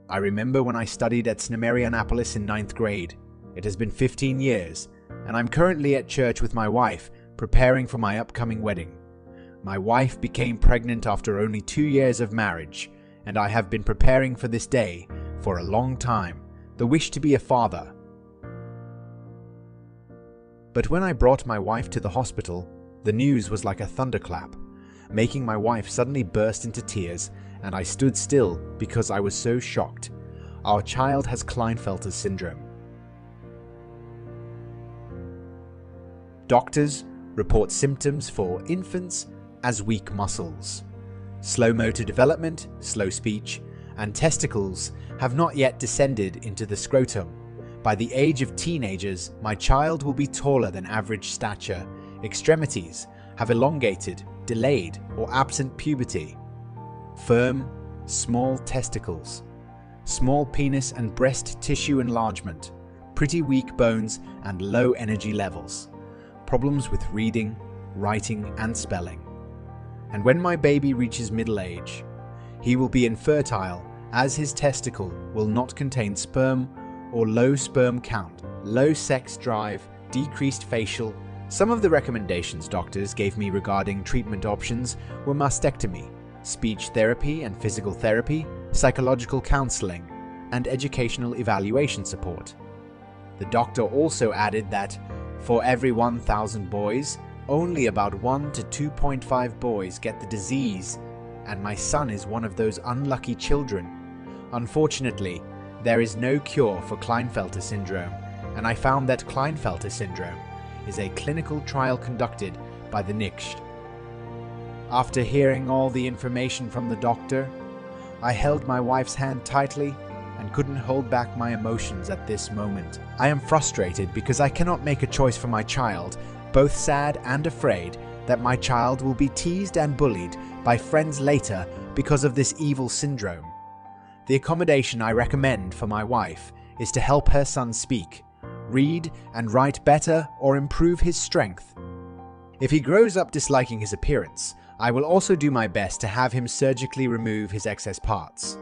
I remember when I studied at Annapolis in 9th grade. It has been 15 years, and I'm currently at church with my wife, preparing for my upcoming wedding. My wife became pregnant after only 2 years of marriage, and I have been preparing for this day for a long time, the wish to be a father. But when I brought my wife to the hospital, the news was like a thunderclap, making my wife suddenly burst into tears, and I stood still because I was so shocked. Our child has Klinefelter syndrome. Doctors report symptoms for infants as weak muscles, slow motor development, slow speech, and testicles have not yet descended into the scrotum. By the age of teenagers, my child will be taller than average stature. Extremities have elongated, delayed, or absent puberty. Firm, small testicles. Small penis and breast tissue enlargement. Pretty weak bones and low energy levels. Problems with reading, writing, and spelling. And when my baby reaches middle age, he will be infertile as his testicle will not contain sperm or low sperm count, low sex drive, decreased facial. Some of the recommendations doctors gave me regarding treatment options were mastectomy, speech therapy and physical therapy, psychological counseling, and educational evaluation support. The doctor also added that for every 1,000 boys, only about 1 to 2.5 boys get the disease, and my son is one of those unlucky children. Unfortunately, there is no cure for Klinefelter syndrome, and I found that Klinefelter syndrome is a clinical trial conducted by the NICST. After hearing all the information from the doctor, I held my wife's hand tightly and couldn't hold back my emotions at this moment. I am frustrated because I cannot make a choice for my child, both sad and afraid that my child will be teased and bullied by friends later because of this evil syndrome. The accommodation I recommend for my wife is to help her son speak, read and write better, or improve his strength. If he grows up disliking his appearance, I will also do my best to have him surgically remove his excess parts.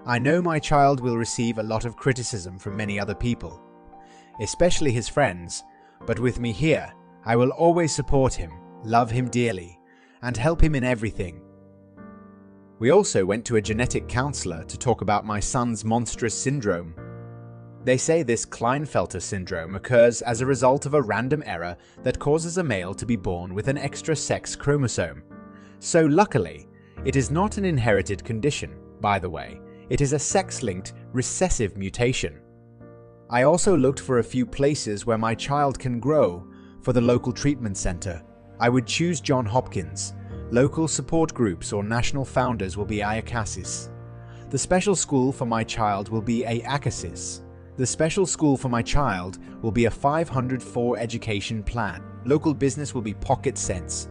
I know my child will receive a lot of criticism from many other people, especially his friends, but with me here, I will always support him, love him dearly, and help him in everything. We also went to a genetic counselor to talk about my son's monstrous syndrome. They say this Klinefelter syndrome occurs as a result of a random error that causes a male to be born with an extra sex chromosome. So luckily, it is not an inherited condition, by the way. It is a sex-linked recessive mutation. I also looked for a few places where my child can grow for the local treatment center. I would choose Johns Hopkins. Local support groups or national founders will be IACASIS. The special school for my child will be ACASIS. The special school for my child will be a 504 education plan. Local business will be Pocket Sense.